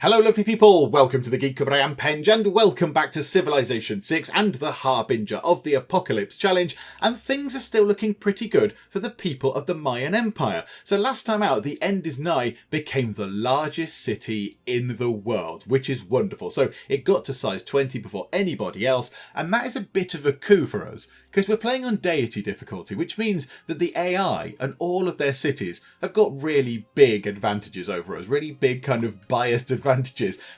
Hello lovely people, welcome to the Geek, I am Penge, and welcome back to Civilization 6 and the Harbinger of the Apocalypse Challenge, and things are still looking pretty good for the people of the Mayan Empire. So last time out, the end is nigh became the largest city in the world, which is wonderful. So it got to size 20 before anybody else, and that is a bit of a coup for us, because we're playing on deity difficulty, which means that the AI and all of their cities have got really big advantages over us, really big kind of biased advantages,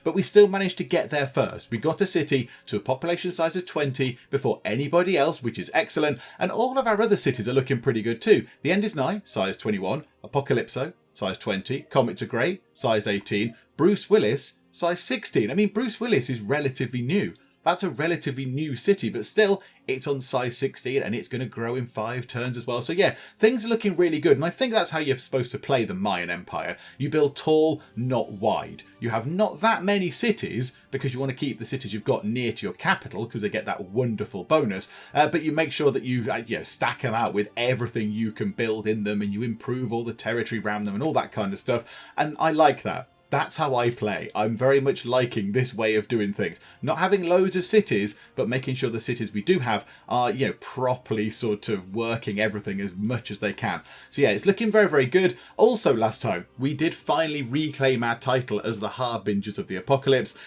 but we still managed to get there first. We got a city to a population size of 20 before anybody else, which is excellent, and all of our other cities are looking pretty good too. The end is nigh, size 21, Apocalypso, size 20, Comet to Grey, size 18, Bruce Willis, size 16. I mean, Bruce Willis is relatively new. That's a relatively new city, but still, it's on size 16 and it's going to grow in 5 turns as well. So yeah, things are looking really good. And I think that's how you're supposed to play the Mayan Empire. You build tall, not wide. You have not that many cities because you want to keep the cities you've got near to your capital because they get that wonderful bonus. But you make sure that you stack them out with everything you can build in them, and you improve all the territory around them and all that kind of stuff. And I like that. That's how I play. I'm very much liking this way of doing things. Not having loads of cities, but making sure the cities we do have are, properly sort of working everything as much as they can. So yeah, it's looking very, very good. Also, last time, we did finally reclaim our title as the Harbingers of the Apocalypse,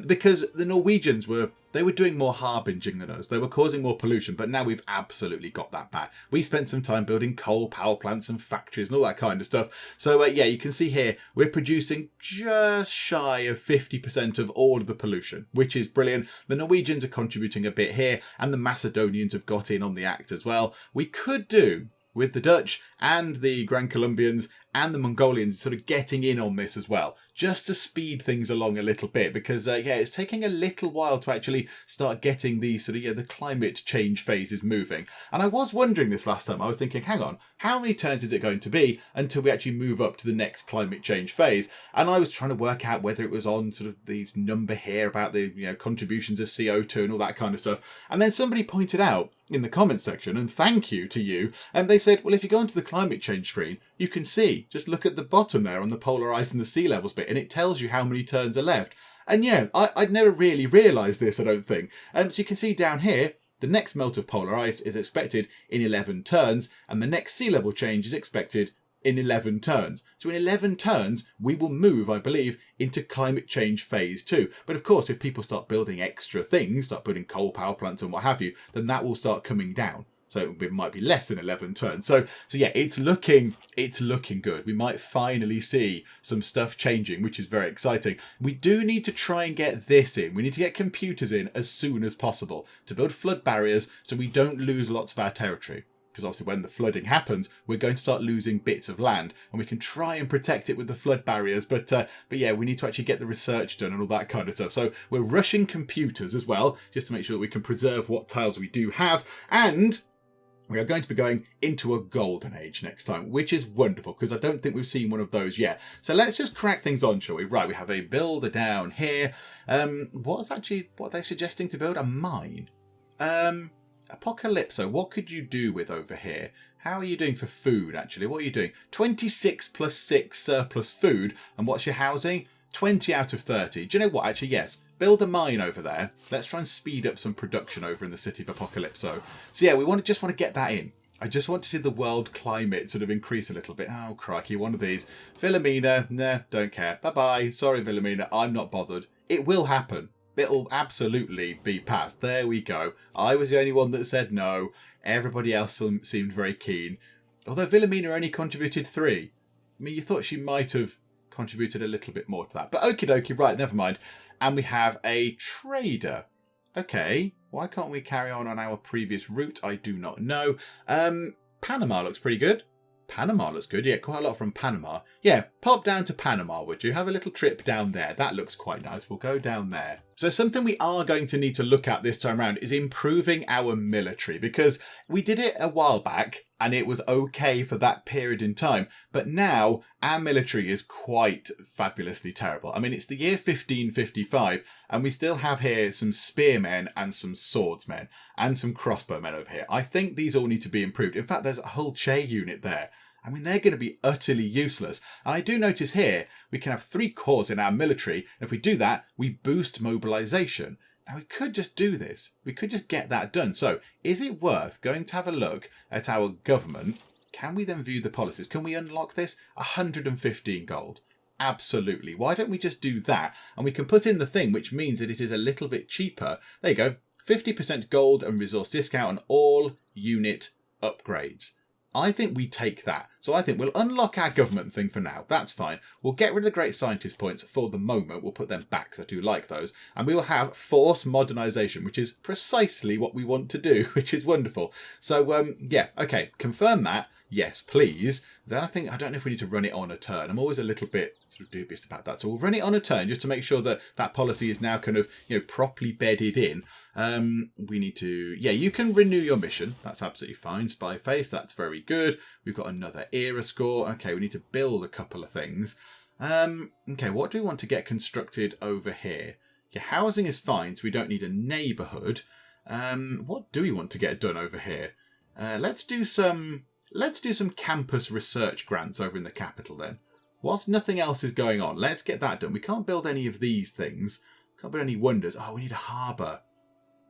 because the Norwegians were doing more harbinging than us. They were causing more pollution, but now we've absolutely got that back. We spent some time building coal power plants and factories and all that kind of stuff. So yeah, you can see here, we're producing just shy of 50% of all of the pollution, which is brilliant. The Norwegians are contributing a bit here, and the Macedonians have got in on the act as well. We could do with the Dutch and the Grand Colombians and the Mongolians sort of getting in on this as well, just to speed things along a little bit, because it's taking a little while to actually start getting the sort of the climate change phases moving. And I was wondering this last time. I was thinking, hang on, how many turns is it going to be until we actually move up to the next climate change phase? And I was trying to work out whether it was on sort of the number here about the contributions of CO2 and all that kind of stuff. And then somebody pointed out in the comments section, and thank you to you, and they said, well, if you go into the climate change screen, you can see, just look at the bottom there on the polar ice and the sea levels bit, and it tells you how many turns are left. And yeah, I'd never really realised this, I don't think. So you can see down here, the next melt of polar ice is expected in 11 turns, and the next sea level change is expected in 11 turns. So in 11 turns, we will move, I believe, into climate change phase 2. But of course, if people start building extra things, start building coal power plants and what have you, then that will start coming down. So it might be less than 11 turns. So yeah, it's looking good. We might finally see some stuff changing, which is very exciting. We do need to try and get this in. We need to get computers in as soon as possible to build flood barriers so we don't lose lots of our territory. Because obviously when the flooding happens, we're going to start losing bits of land, and we can try and protect it with the flood barriers. But yeah, we need to actually get the research done and all that kind of stuff. So we're rushing computers as well, just to make sure that we can preserve what tiles we do have. And we are going to be going into a golden age next time, which is wonderful because I don't think we've seen one of those yet. So let's just crack things on, shall we? Right, we have a builder down here. What are they suggesting to build? A mine. Apocalypso, what could you do with over here? How are you doing for food, actually? What are you doing? 26 plus 6 surplus food. And what's your housing? 20 out of 30. Do you know what? Actually, yes. Build a mine over there. Let's try and speed up some production over in the city of Apocalypso. So yeah, we just want to get that in. I just want to see the world climate sort of increase a little bit. Oh, crikey, one of these. Philomena, nah, don't care. Bye-bye. Sorry, Philomena, I'm not bothered. It will happen. It'll absolutely be passed. There we go. I was the only one that said no. Everybody else seemed very keen. Although Philomena only contributed 3. I mean, you thought she might have contributed a little bit more to that. But okie dokie, right, never mind. And we have a trader. Okay, why can't we carry on our previous route? I do not know. Panama looks pretty good. Panama looks good. Yeah, quite a lot from Panama. Yeah, pop down to Panama, would you? Have a little trip down there. That looks quite nice. We'll go down there. So something we are going to need to look at this time around is improving our military, because we did it a while back and it was okay for that period in time. But now our military is quite fabulously terrible. I mean, it's the year 1555 and we still have here some spearmen and some swordsmen and some crossbowmen over here. I think these all need to be improved. In fact, there's a whole Che unit there. I mean, they're going to be utterly useless. And I do notice here, we can have 3 corps in our military. And if we do that, we boost mobilization. Now, we could just do this. We could just get that done. So, is it worth going to have a look at our government? Can we then view the policies? Can we unlock this? 115 gold. Absolutely. Why don't we just do that? And we can put in the thing, which means that it is a little bit cheaper. There you go. 50% gold and resource discount on all unit upgrades. I think we take that. So I think we'll unlock our government thing for now. That's fine. We'll get rid of the great scientist points for the moment. We'll put them back because I do like those. And we will have force modernization, which is precisely what we want to do, which is wonderful. So, yeah, okay, confirm that. Yes, please. Then I don't know if we need to run it on a turn. I'm always a little bit sort of dubious about that. So we'll run it on a turn just to make sure that that policy is now kind of, properly bedded in. We need to, you can renew your mission. That's absolutely fine. Spy face, that's very good. We've got another era score. Okay, we need to build a couple of things. Okay, what do we want to get constructed over here? Yeah, housing is fine, so we don't need a neighbourhood. What do we want to get done over here? Let's do some campus research grants over in the capital then. Whilst nothing else is going on, let's get that done. We can't build any of these things. Can't build any wonders. Oh, we need a harbour.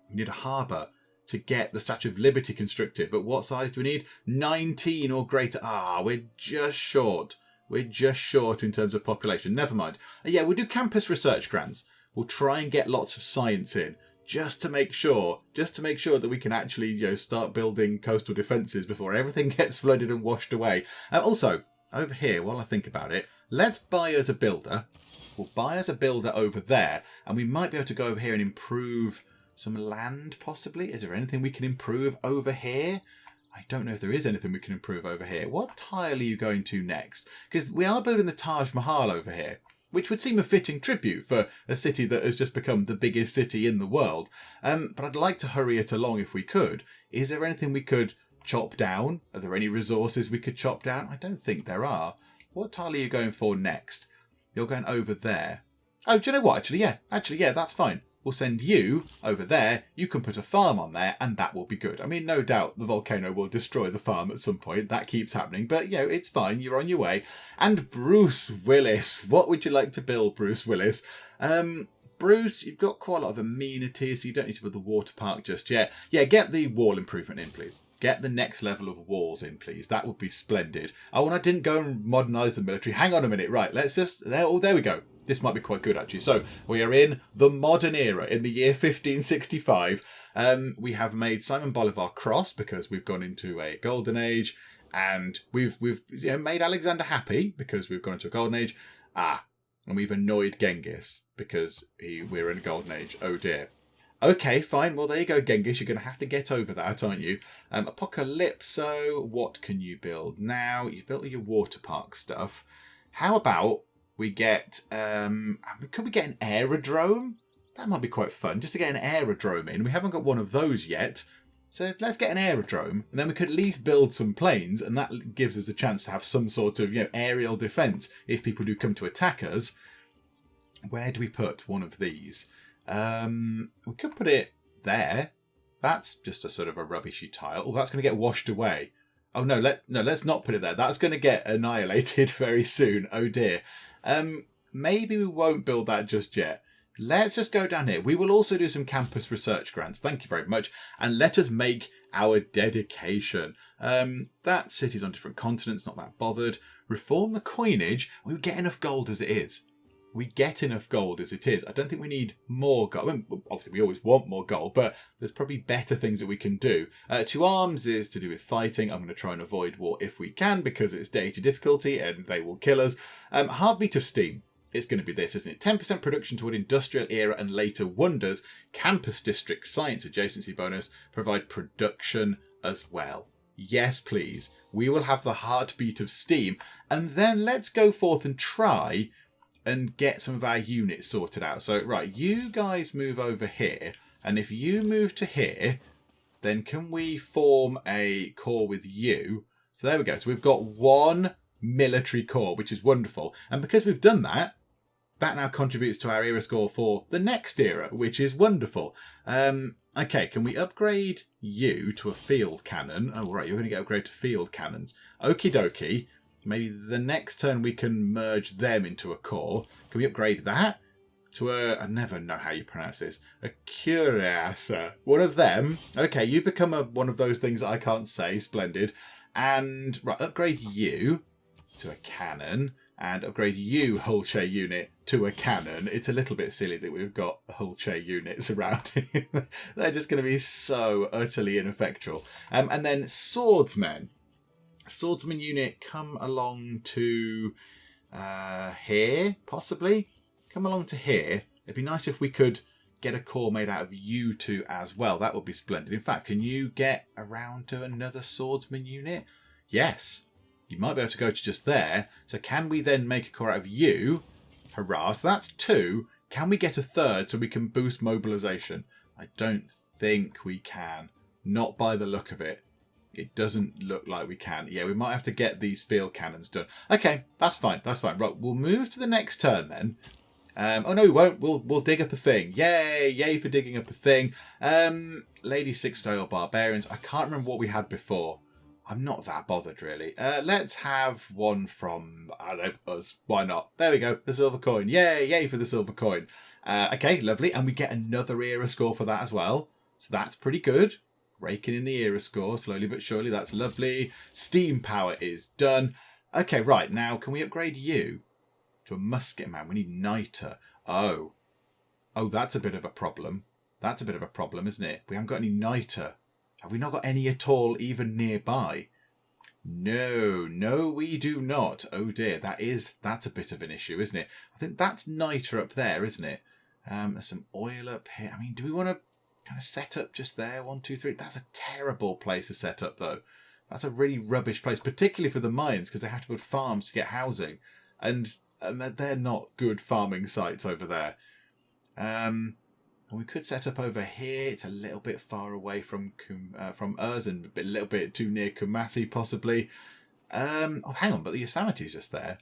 We need a harbour to get the Statue of Liberty constructed. But what size do we need? 19 or greater. We're just short. We're just short in terms of population. Never mind. Yeah, we'll do campus research grants. We'll try and get lots of science in. Just to make sure that we can actually, start building coastal defences before everything gets flooded and washed away. Also, over here, while I think about it, let's buy us a builder. We'll buy us a builder over there, and we might be able to go over here and improve some land, possibly. Is there anything we can improve over here? I don't know if there is anything we can improve over here. What tile are you going to next? Because we are building the Taj Mahal over here, which would seem a fitting tribute for a city that has just become the biggest city in the world. But I'd like to hurry it along if we could. Is there anything we could chop down? Are there any resources we could chop down? I don't think there are. What tile are you going for next? You're going over there. Oh, do you know what? Actually, yeah, that's fine. We'll send you over there. You can put a farm on there, and that will be good. I mean, no doubt the volcano will destroy the farm at some point. That keeps happening. But, it's fine. You're on your way. And Bruce Willis. What would you like to build, Bruce Willis? Bruce, you've got quite a lot of amenities, so you don't need to build the water park just yet. Yeah, get the wall improvement in, please. Get the next level of walls in, please. That would be splendid. Oh, and I didn't go and modernise the military. Hang on a minute. Right, let's just... there we go. This might be quite good, actually. So, we are in the modern era, in the year 1565. We have made Simon Bolivar cross because we've gone into a golden age. And we've made Alexander happy because we've gone into a golden age. And we've annoyed Genghis because we're in a golden age. Oh, dear. Okay, fine. Well, there you go, Genghis. You're going to have to get over that, aren't you? Apocalypso, what can you build? Now, you've built all your water park stuff. How about we get... could we get an aerodrome? That might be quite fun, just to get an aerodrome in. We haven't got one of those yet. So let's get an aerodrome, and then we could at least build some planes, and that gives us a chance to have some sort of, aerial defence if people do come to attack us. Where do we put one of these? We could put it there. That's just a sort of a rubbishy tile. Oh, that's going to get washed away. Oh, no, let's not put it there. That's going to get annihilated very soon. Oh, dear. Maybe we won't build that just yet. Let's just go down here. We will also do some campus research grants. Thank you very much. And let us make our dedication. That city's on different continents, not that bothered. Reform the coinage. We get enough gold as it is. We get enough gold as it is. I don't think we need more gold. I mean, obviously, we always want more gold, but there's probably better things that we can do. 2 arms is to do with fighting. I'm going to try and avoid war if we can because it's day to difficulty and they will kill us. Heartbeat of steam. It's going to be this, isn't it? 10% production toward industrial era and later wonders. Campus district science adjacency bonus. Provide production as well. Yes, please. We will have the heartbeat of steam. And then let's go forth and try and get some of our units sorted out. So, right, you guys move over here. And if you move to here, then can we form a corps with you? So there we go. So we've got 1 military corps, which is wonderful. And because we've done that, that now contributes to our era score for the next era, which is wonderful. Okay, can we upgrade you to a field cannon? Oh, right, you're going to get upgraded to field cannons. Okie dokie. Maybe the next turn we can merge them into a core. Can we upgrade that to a... I never know how you pronounce this. A cuirassier. One of them. Okay, you've become one of those things that I can't say. Splendid. And, right, upgrade you to a cannon. And upgrade you, hull chair unit, to a cannon. It's a little bit silly that we've got hull chair units around here. They're just going to be so utterly ineffectual. And then swordsmen. Swordsman unit, come along to here, possibly. Come along to here. It'd be nice if we could get a core made out of you two as well. That would be splendid. In fact, can you get around to another swordsman unit? Yes. You might be able to go to just there. So can we then make a core out of you? Hurrah. So that's 2. Can we get a third so we can boost mobilization? I don't think we can. Not by the look of it. It doesn't look like we can. Yeah, we might have to get these field cannons done. Okay, that's fine. That's fine. Right, we'll move to the next turn then. Oh, no, we won't. We'll dig up a thing. Yay. Yay for digging up a thing. Lady Six-Style Barbarians. I can't remember what we had before. I'm not that bothered, really. Let's have one from, I don't know, us. Why not? There we go. The silver coin. Yay. Yay for the silver coin. Okay, lovely. And we get another era score for that as well. So that's pretty good. Raking in the era score, slowly but surely. That's lovely. Steam power is done. Okay, right. Now, can we upgrade you to a musket man? We need niter. Oh, that's a bit of a problem. That's a bit of a problem, isn't it? We haven't got any niter. Have we not got any at all even nearby? No, we do not. Oh dear, that's a bit of an issue, isn't it? I think that's niter up there, isn't it? There's some oil up here. I mean, do we want to kind of set up just there? 1, 2, 3. That's a terrible place to set up, though. That's a really rubbish place, particularly for the Mayans, because they have to build farms to get housing. And they're not good farming sites over there. And we could set up over here. It's a little bit far away from us and a little bit too near Kumasi, possibly. Oh, hang on, but the Yosemite's just there.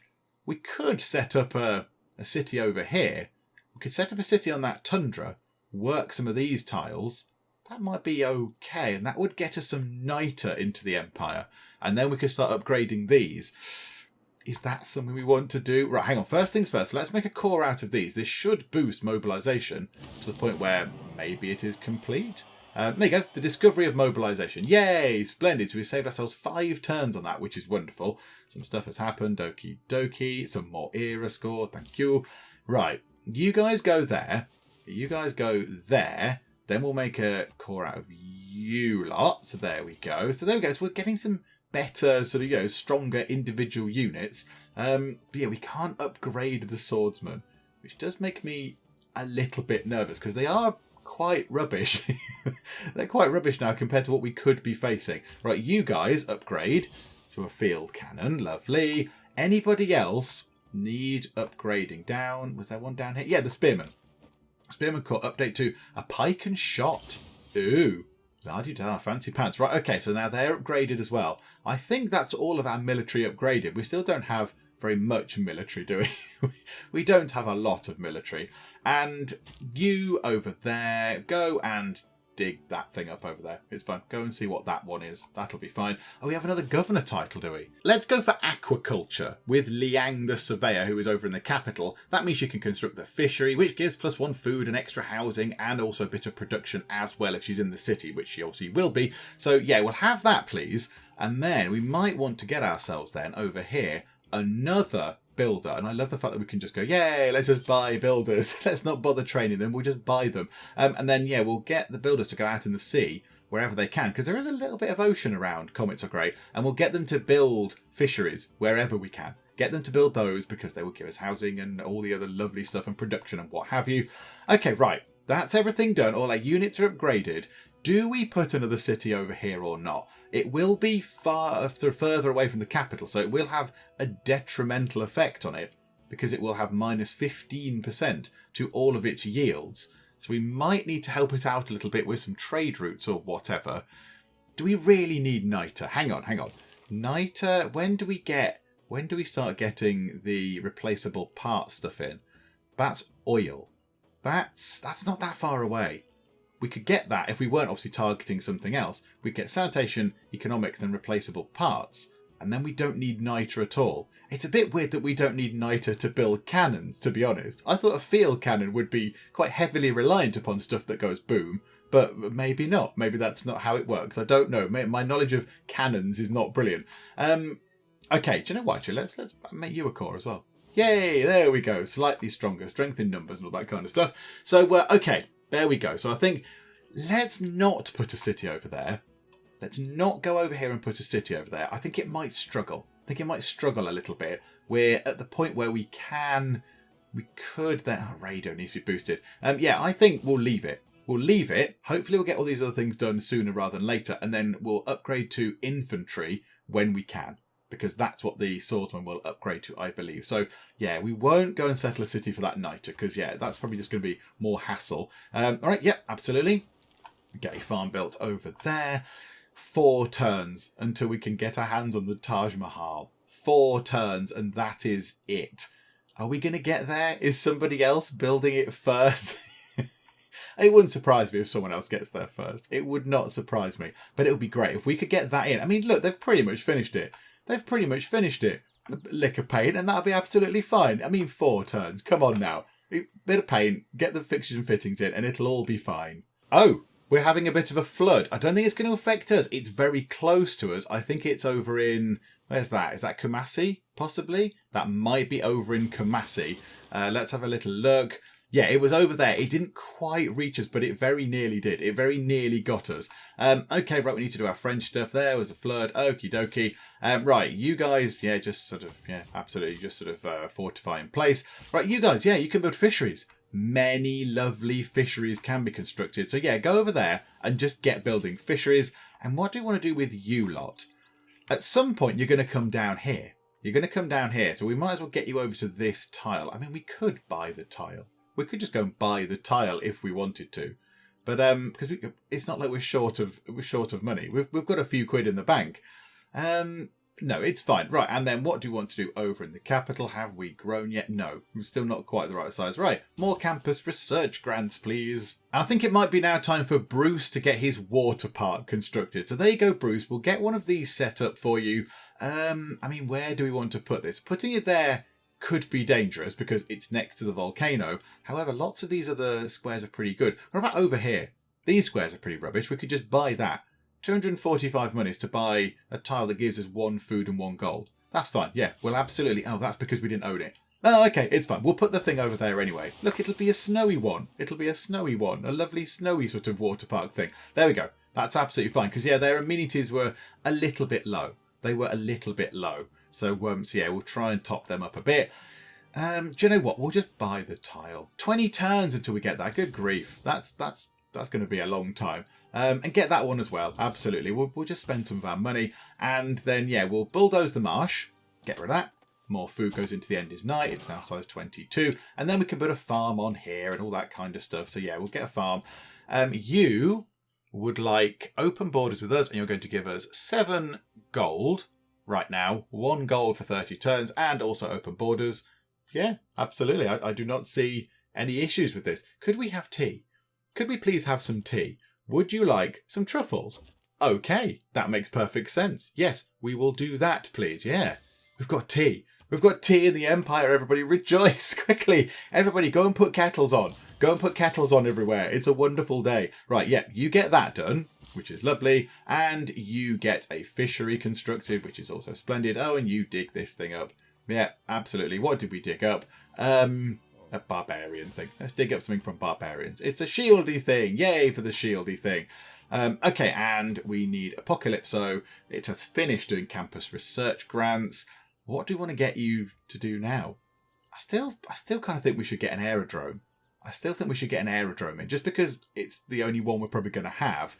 We could set up a city over here. We could set up a city on that tundra, work some of these tiles. That might be okay, and that would get us some niter into the Empire. And then we could start upgrading these. Is that something we want to do? Right, hang on. First things first. Let's make a core out of these. This should boost mobilization to the point where maybe it is complete. There you go. The discovery of mobilization. Yay! Splendid. So we saved ourselves 5 turns on that, which is wonderful. Some stuff has happened. Okie dokie. Some more era score. Thank you. Right. You guys go there. You guys go there. Then we'll make a core out of you lot. So there we go. So there we go. So we're getting some better sort of, stronger individual units. But yeah, we can't upgrade the swordsman, which does make me a little bit nervous because they are quite rubbish. They're quite rubbish now compared to what we could be facing. Right, you guys upgrade to a field cannon. Lovely. Anybody else need upgrading? Down. Was there one down here? Yeah, the spearman. Spearman core update to a pike and shot. Ooh. La-di-da, fancy pants. Right, okay, so now they're upgraded as well. I think that's all of our military upgraded. We still don't have very much military, do we? We don't have a lot of military. And you over there, go and dig that thing up over there. It's fine. Go and see what that one is. That'll be fine. Oh, we have another governor title, do we? Let's go for aquaculture with Liang the Surveyor, who is over in the capital. That means you can construct the fishery, which gives +1 food and extra housing and also a bit of production as well if she's in the city, which she obviously will be. So yeah, we'll have that, please. And then we might want to get ourselves then over here another builder. And I love the fact that we can just go, yay, let's just buy builders. Let's not bother training them. We'll just buy them. And then, yeah, we'll get the builders to go out in the sea wherever they can, because there is a little bit of ocean around Comets Are Great. And we'll get them to build fisheries wherever we can. Get them to build those because they will give us housing and all the other lovely stuff and production and what have you. Okay, right. That's everything done. All our units are upgraded. Do we put another city over here or not? It will be further away from the capital, so it will have a detrimental effect on it because it will have -15% to all of its yields. So we might need to help it out a little bit with some trade routes or whatever. Do we really need niter? Hang on. Niter, when do we start getting the replaceable part stuff in? That's oil. That's not that far away. we could get that if we weren't obviously targeting something else. We'd get sanitation, economics, then replaceable parts. And then we don't need niter at all. It's a bit weird that we don't need niter to build cannons, to be honest. I thought a field cannon would be quite heavily reliant upon stuff that goes boom, but maybe not. Maybe that's not how it works. I don't know. My knowledge of cannons is not brilliant. Okay, do you know what? Actually, let's make you a core as well. Yay, there we go. Slightly stronger, strength in numbers and all that kind of stuff. So, okay, there we go. So I think let's not put a city over there. Let's not go over here and put a city over there. I think it might struggle. I think it might struggle a little bit. We're at the point where we could then... Oh, radar needs to be boosted. Yeah, I think we'll leave it. We'll leave it. Hopefully we'll get all these other things done sooner rather than later. And then we'll upgrade to infantry when we can. Because that's what the swordsman will upgrade to, I believe. So, yeah, we won't go and settle a city for that niter. Because, yeah, that's probably just going to be more hassle. All right, yeah, absolutely. Get a farm built over there. 4 turns until we can get our hands on the Taj Mahal. 4 turns, and that is it. Are we going to get there? Is somebody else building it first? It wouldn't surprise me if someone else gets there first. It would not surprise me. But it would be great if we could get that in. I mean, look, they've pretty much finished it. They've pretty much finished it. A lick of paint, and that'll be absolutely fine. I mean, 4 turns. Come on now. A bit of paint, get the fixtures and fittings in, and it'll all be fine. Oh! We're having a bit of a flood. I don't think it's going to affect us. It's very close to us. I think it's over in... Where's that? Is that Kumasi? Possibly? That might be over in Kumasi. Let's have a little look. Yeah, it was over there. It didn't quite reach us, but it very nearly did. It very nearly got us. Okay, right, we need to do our French stuff. There was a flood. Okie dokie. Right, you guys, yeah, just sort of, yeah, absolutely, just sort of fortify in place. Right, you guys, yeah, you can build fisheries. Many lovely fisheries can be constructed. So yeah, go over there and just get building fisheries. And what do you want to do with you lot? At some point, you're going to come down here. You're going to come down here. So we might as well get you over to this tile. I mean, we could buy the tile. We could just go and buy the tile if we wanted to. But because it's not like we're short of money. We've got a few quid in the bank. No, it's fine. Right, and then what do you want to do over in the capital? Have we grown yet? No, we're still not quite the right size. Right, more campus research grants, please. And I think it might be now time for Bruce to get his water park constructed. So there you go, Bruce. We'll get one of these set up for you. I mean, where do we want to put this? Putting it there could be dangerous because it's next to the volcano. However, lots of these other squares are pretty good. What about over here? These squares are pretty rubbish. We could just buy that. 245 monies to buy a tile that gives us 1 food and 1 gold. That's fine. Yeah, we'll absolutely... Oh, that's because we didn't own it. Oh, okay, it's fine. We'll put the thing over there anyway. Look, it'll be a snowy one. It'll be a snowy one. A lovely snowy sort of water park thing. There we go. That's absolutely fine. Because, yeah, their amenities were a little bit low. They were a little bit low. So yeah, we'll try and top them up a bit. Do you know what? We'll just buy the tile. 20 turns until we get that. Good grief. That's going to be a long time. And get that one as well. Absolutely. We'll just spend some of our money. And then, yeah, we'll bulldoze the marsh. Get rid of that. More food goes into the end is night. It's now size 22. And then we can put a farm on here and all that kind of stuff. So, yeah, we'll get a farm. You would like open borders with us. And you're going to give us 7 gold right now. 1 gold for 30 turns. And also open borders. Yeah, absolutely. I do not see any issues with this. Could we have tea? Could we please have some tea? Would you like some truffles? Okay, that makes perfect sense. Yes, we will do that, please. Yeah, we've got tea. We've got tea in the Empire. Everybody rejoice quickly. Everybody go and put kettles on. Go and put kettles on everywhere. It's a wonderful day. Right, yeah, you get that done, which is lovely. And you get a fishery constructed, which is also splendid. Oh, and you dig this thing up. Yeah, absolutely. What did we dig up? A barbarian thing. Let's dig up something from barbarians. It's a shieldy thing. Yay for the shieldy thing. Okay, and we need Apocalypso. It has finished doing campus research grants. What do we want to get you to do now? I still kind of think we should get an aerodrome. I still think we should get an aerodrome in, just because it's the only one we're probably going to have.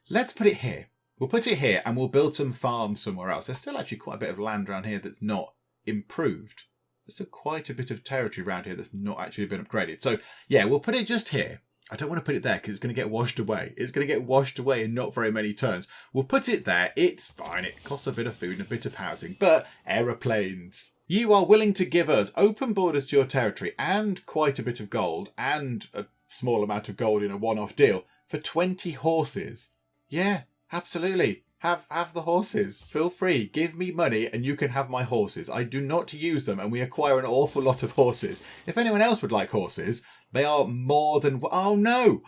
Let's put it here. We'll put it here and we'll build some farms somewhere else. There's still actually quite a bit of land around here that's not improved. There's still quite a bit of territory around here that's not actually been upgraded. So, yeah, we'll put it just here. I don't want to put it there because it's going to get washed away. It's going to get washed away in not very many turns. We'll put it there. It's fine. It costs a bit of food and a bit of housing. But aeroplanes. You are willing to give us open borders to your territory and quite a bit of gold and a small amount of gold in a one-off deal for 20 horses. Yeah, absolutely. Have the horses. Feel free. Give me money and you can have my horses. I do not use them and we acquire an awful lot of horses. If anyone else would like horses, they are more than... Oh, no.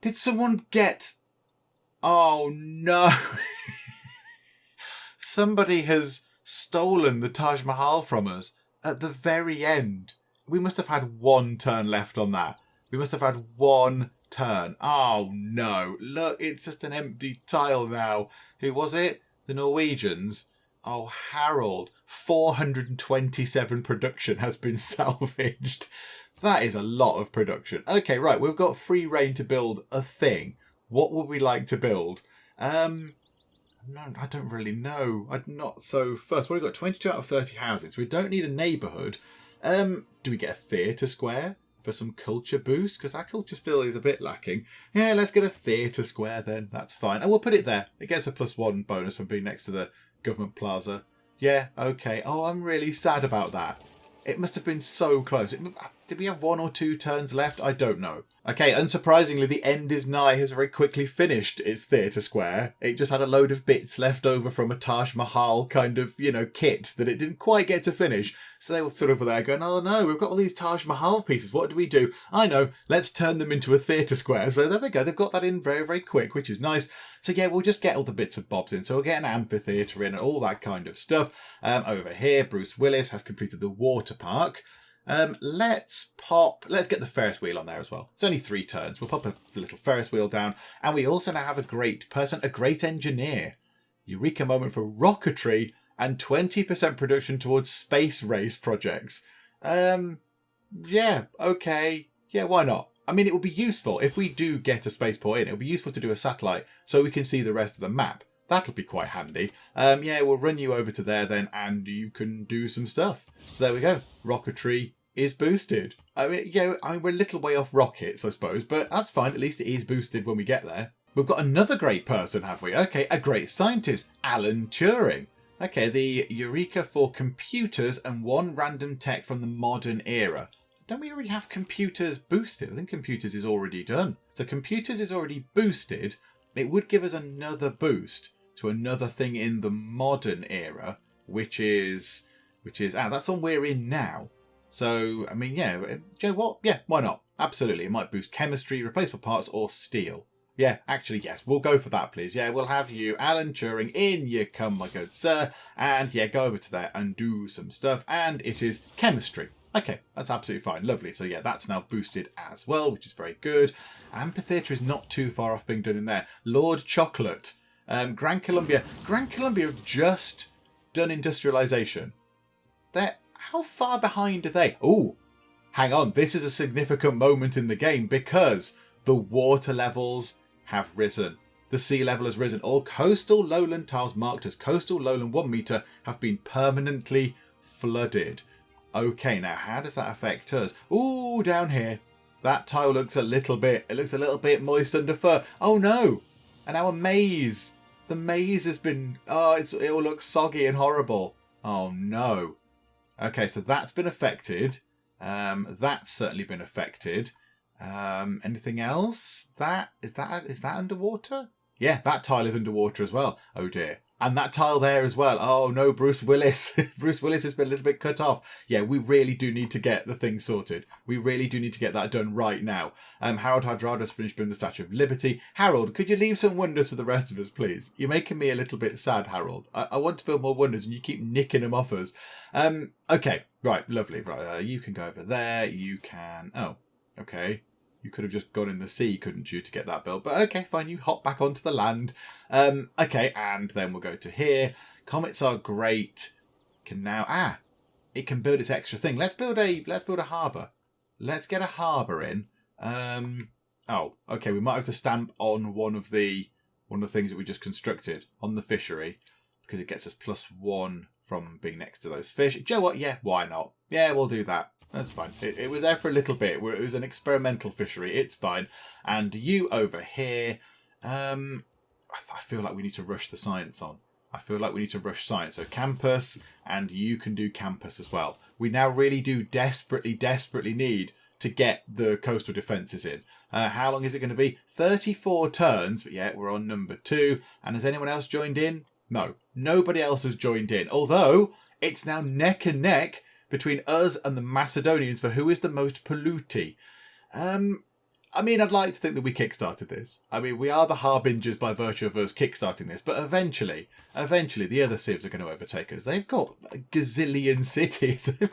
Did someone get... Oh, no. Somebody has stolen the Taj Mahal from us at the very end. We must have had one turn left on that. We must have had one turn. Oh, no. Look, it's just an empty tile now. Who was it? The Norwegians. Oh, Harold. 427 production has been salvaged. That is a lot of production. Okay, right. We've got free reign to build a thing. What would we like to build? No, I don't really know. I'm not so fussed. Well, we've got 22 out of 30 housing, so we don't need a neighbourhood. Do we get a theatre square for some culture boost? Because our culture still is a bit lacking. Yeah, let's get a theatre square then. That's fine. And we'll put it there. It gets a +1 bonus from being next to the government plaza. Yeah, okay. Oh, I'm really sad about that. It must have been so close. Did we have 1 or 2 turns left? I don't know. Okay, unsurprisingly, the End is Nigh has very quickly finished its theatre square. It just had a load of bits left over from a Taj Mahal kind of, kit that it didn't quite get to finish. So they were sort of there going, oh no, we've got all these Taj Mahal pieces. What do we do? I know, let's turn them into a theatre square. So there they go. They've got that in very, very quick, which is nice. So yeah, we'll just get all the bits and bobs in. So we'll get an amphitheatre in and all that kind of stuff. Over here, Bruce Willis has completed the water park. Let's get the Ferris wheel on there as well. It's only 3 turns. We'll pop a little Ferris wheel down. And we also now have a great person, a great engineer. Eureka moment for rocketry and 20% production towards space race projects. Yeah, okay. Yeah, why not? I mean, it would be useful if we do get a spaceport in. It would be useful to do a satellite so we can see the rest of the map. That'll be quite handy. Yeah, we'll run you over to there then and you can do some stuff. So there we go. Rocketry is boosted. I mean, yeah, we're a little way off rockets, I suppose, but that's fine. At least it is boosted when we get there. We've got another great person, have we? Okay, a great scientist, Alan Turing. Okay, the Eureka for computers and 1 random tech from the modern era. Don't we already have computers boosted? I think computers is already done. So computers is already boosted. It would give us another boost to another thing in the modern era, which is that's the one we're in now. So, I mean, yeah, do you know what? Yeah, why not? Absolutely. It might boost chemistry, replaceable parts, or steel. Yeah, actually, yes. We'll go for that, please. Yeah, we'll have you, Alan Turing, in you come, my good sir. And yeah, go over to there and do some stuff. And it is chemistry. Okay, that's absolutely fine. Lovely. So yeah, that's now boosted as well, which is very good. Amphitheatre is not too far off being done in there. Lord Chocolate. Gran Colombia. Gran Colombia have just done industrialisation. How far behind are they? Oh, hang on. This is a significant moment in the game because the water levels have risen. The sea level has risen. All coastal lowland tiles marked as coastal lowland 1 metre have been permanently flooded. Okay, now how does that affect us? Ooh, down here. That tile looks a little bit moist under fur. Oh no. And our maze. The maze has been, it all looks soggy and horrible. Oh no. Okay, so that's been affected. That's certainly been affected. Anything else? Is that underwater? Yeah, that tile is underwater as well. Oh dear. And that tile there as well. Oh no, Bruce Willis. Bruce Willis has been a little bit cut off. Yeah, we really do need to get the thing sorted. We really do need to get that done right now. Harold Hardrada's finished building the Statue of Liberty. Harold, could you leave some wonders for the rest of us, please? You're making me a little bit sad, Harold. I want to build more wonders and you keep nicking them off us. Okay, right, lovely. Right, you can go over there. You can... Oh, okay. You could have just gone in the sea, couldn't you, to get that built? But okay, fine, you hop back onto the land. Okay, and then we'll go to here. Comets are great. Can now it can build its extra thing. Let's build a harbour. Let's get a harbour in. Oh, okay, we might have to stamp on one of the things that we just constructed on the fishery because it gets us +1 from being next to those fish. Do you know what? Yeah, why not? Yeah, we'll do that. That's fine. It was there for a little bit. It was an experimental fishery. It's fine. And you over here, I feel like we need to rush the science on. I feel like we need to rush science. So campus, and you can do campus as well. We now really do desperately need to get the coastal defences in. How long is it going to be? 34 turns, but yeah, we're on number 2. And has anyone else joined in? No, nobody else has joined in. Although, it's now neck and neck between us and the Macedonians for who is the most polluty. I mean, I'd like to think that we kickstarted this. I mean, we are the Harbingers by virtue of us kickstarting this, but eventually, the other civs are going to overtake us. They've got a gazillion cities. They've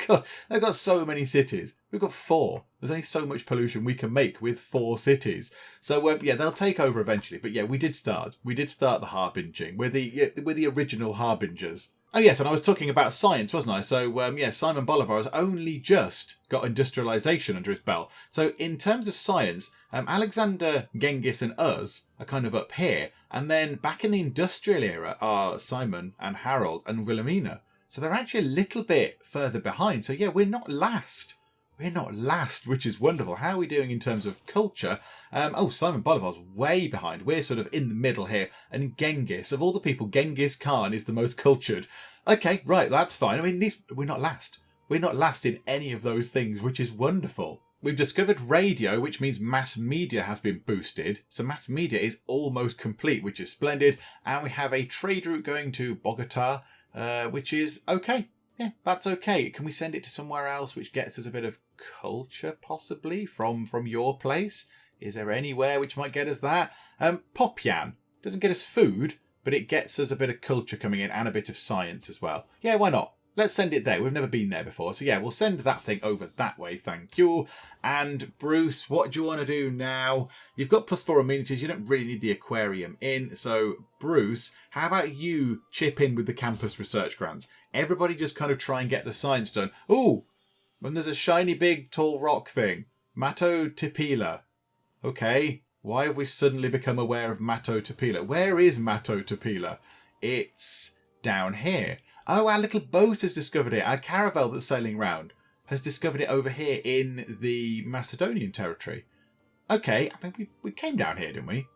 got so many cities. We've got 4. There's only so much pollution we can make with 4 cities. So yeah, they'll take over eventually. But yeah, we did start. We did start the harbinging. We're the original harbingers. Oh yes, and I was talking about science, wasn't I? So yeah, Simon Bolivar has only just got industrialization under his belt. So in terms of science, Alexander, Genghis and us are kind of up here. And then back in the industrial era are Simon and Harold and Wilhelmina. So they're actually a little bit further behind. So yeah, we're not last. We're not last, which is wonderful. How are we doing in terms of culture? Oh, Simon Bolivar's way behind. We're sort of in the middle here. And Genghis, of all the people, Genghis Khan is the most cultured. Okay, right, that's fine. I mean, we're not last. We're not last in any of those things, which is wonderful. We've discovered radio, which means mass media has been boosted. So mass media is almost complete, which is splendid. And we have a trade route going to Bogota, which is okay. Yeah, that's okay. Can we send it to somewhere else which gets us a bit of culture, possibly, from your place? Is there anywhere which might get us that? Popyan doesn't get us food, but it gets us a bit of culture coming in and a bit of science as well. Yeah, why not? Let's send it there. We've never been there before. So yeah, we'll send that thing over that way. Thank you. And Bruce, what do you want to do now? You've got +4 amenities. You don't really need the aquarium in. So Bruce, how about you chip in with the campus research grants? Everybody just kind of try and get the science done. Ooh, when there's a shiny big tall rock thing. Mato Tipila. Okay, why have we suddenly become aware of Mato Tipila? Where is Mato Tipila? It's down here. Oh, our little boat has discovered it. Our caravel that's sailing around has discovered it over here in the Macedonian territory. Okay, I think we came down here, didn't we?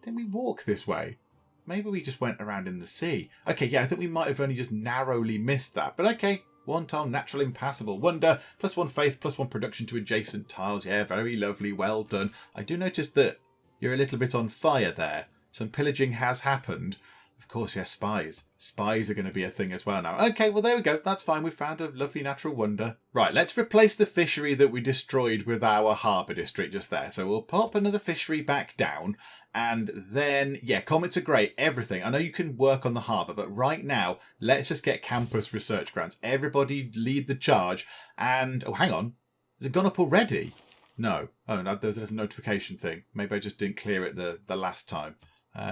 Didn't we walk this way? Maybe we just went around in the sea. Okay, yeah, I think we might have only just narrowly missed that. But okay, 1 tile, natural impassable wonder, +1 faith, +1 production to adjacent tiles. Yeah, very lovely, well done. I do notice that you're a little bit on fire there. Some pillaging has happened. Of course, yes, spies. Spies are going to be a thing as well now. Okay, well, there we go. That's fine. We've found a lovely natural wonder. Right, let's replace the fishery that we destroyed with our harbour district just there. So we'll pop another fishery back down. And then, yeah, comets are great. Everything. I know you can work on the harbour, but right now, let's just get campus research grants. Everybody lead the charge. And, oh, hang on. Has it gone up already? No. Oh, no, there's a little notification thing. Maybe I just didn't clear it the last time.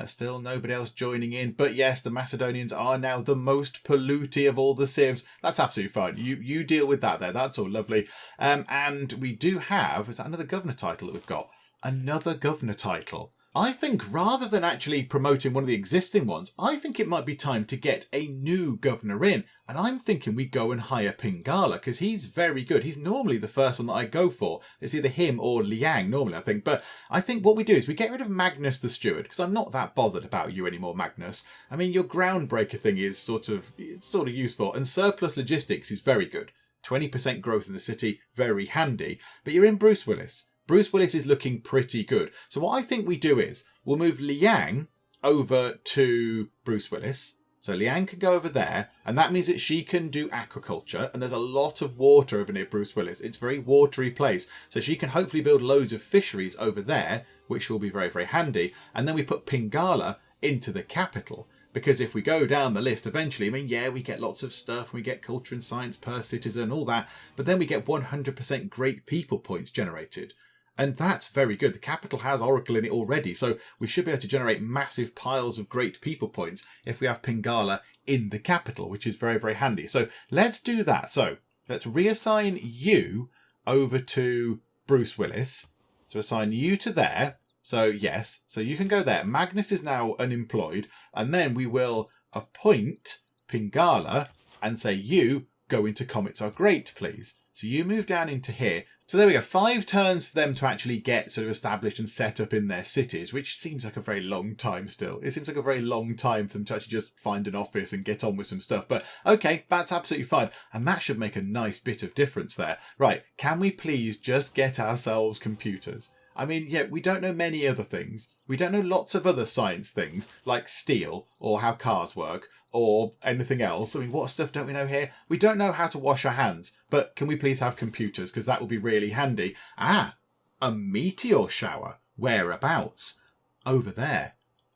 Still nobody else joining in. But yes, the Macedonians are now the most polluty of all the civs. That's absolutely fine. You deal with that there. That's all lovely. And we do have... Is that another governor title that we've got? Another governor title. I think rather than actually promoting one of the existing ones, I think it might be time to get a new governor in. And I'm thinking we go and hire Pingala, because he's very good. He's normally the first one that I go for. It's either him or Liang normally, I think. But I think what we do is we get rid of Magnus the steward, because I'm not that bothered about you anymore, Magnus. I mean, your groundbreaker thing is sort of useful. And surplus logistics is very good. 20% growth in the city, very handy. But you're in Bruce Willis. Bruce Willis is looking pretty good. So what I think we do is we'll move Liang over to Bruce Willis. So Liang can go over there, and that means that she can do aquaculture, and there's a lot of water over near Bruce Willis. It's a very watery place. So she can hopefully build loads of fisheries over there, which will be very, very handy. And then we put Pingala into the capital. Because if we go down the list eventually, I mean, yeah, we get lots of stuff. We get culture and science per citizen, all that. But then we get 100% great people points generated. And that's very good. The capital has Oracle in it already, so we should be able to generate massive piles of great people points if we have Pingala in the capital, which is very, very handy. So let's do that. So let's reassign you over to Bruce Willis. So assign you to there. So yes, so you can go there. Magnus is now unemployed, and then we will appoint Pingala and say you go into Comets Are Great, please. So you move down into here. So there we go, 5 turns for them to actually get sort of established and set up in their cities, which seems like a very long time still. It seems like a very long time for them to actually just find an office and get on with some stuff. But okay, that's absolutely fine. And that should make a nice bit of difference there. Right, can we please just get ourselves computers? I mean, yeah, we don't know many other things. We don't know lots of other science things, like steel or how cars work, or anything else. I mean, what stuff don't we know here? We don't know how to wash our hands, but can we please have computers? Because that would be really handy. Ah, a meteor shower. Whereabouts? Over there.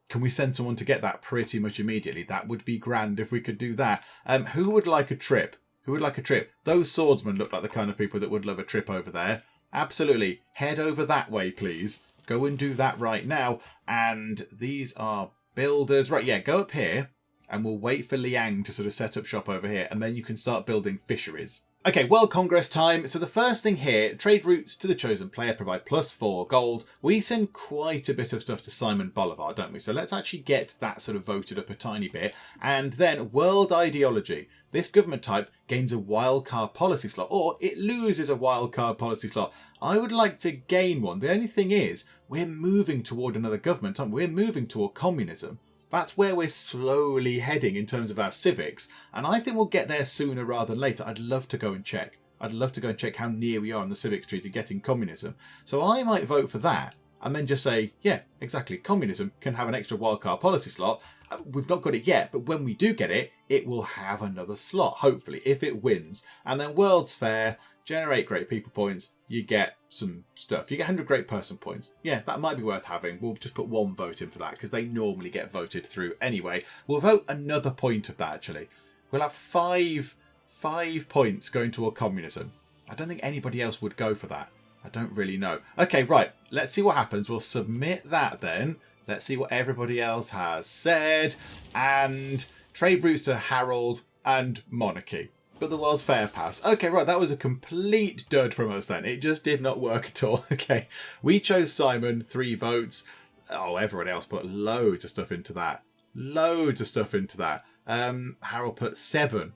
Can we send someone to get that pretty much immediately? That would be grand if we could do that. Who would like a trip? Who would like a trip? Those swordsmen look like the kind of people that would love a trip over there. Absolutely. Head over that way, please. Go and do that right now. And these are builders. Right, yeah, go up here. And we'll wait for Liang to sort of set up shop over here, and then you can start building fisheries. Okay, World Congress time. So the first thing here, trade routes to the chosen player provide +4 gold. We send quite a bit of stuff to Simon Bolivar, don't we? So let's actually get that sort of voted up a tiny bit. And then world ideology. This government type gains a wildcard policy slot, or it loses a wildcard policy slot. I would like to gain one. The only thing is, we're moving toward another government, aren't we? We're moving toward communism. That's where we're slowly heading in terms of our civics. And I think we'll get there sooner rather than later. I'd love to go and check. I'd love to go and check how near we are on the civics tree to getting communism. So I might vote for that and then just say, yeah, exactly. Communism can have an extra wildcard policy slot. We've not got it yet, but when we do get it, it will have another slot, hopefully, if it wins. And then World's Fair, generate great people points. You get some stuff. You get 100 great person points. Yeah, that might be worth having. We'll just put 1 vote in for that because they normally get voted through anyway. We'll vote another point of that, actually. We'll have 5 points going toward communism. I don't think anybody else would go for that. I don't really know. Okay, right. Let's see what happens. We'll submit that then. Let's see what everybody else has said. And trade routes to Harold and monarchy. But the World's Fair passed. Okay, right, that was a complete dud from us then. It just did not work at all. Okay, we chose Simon, 3 votes. Oh, everyone else put loads of stuff into that. Loads of stuff into that. Harold put 7.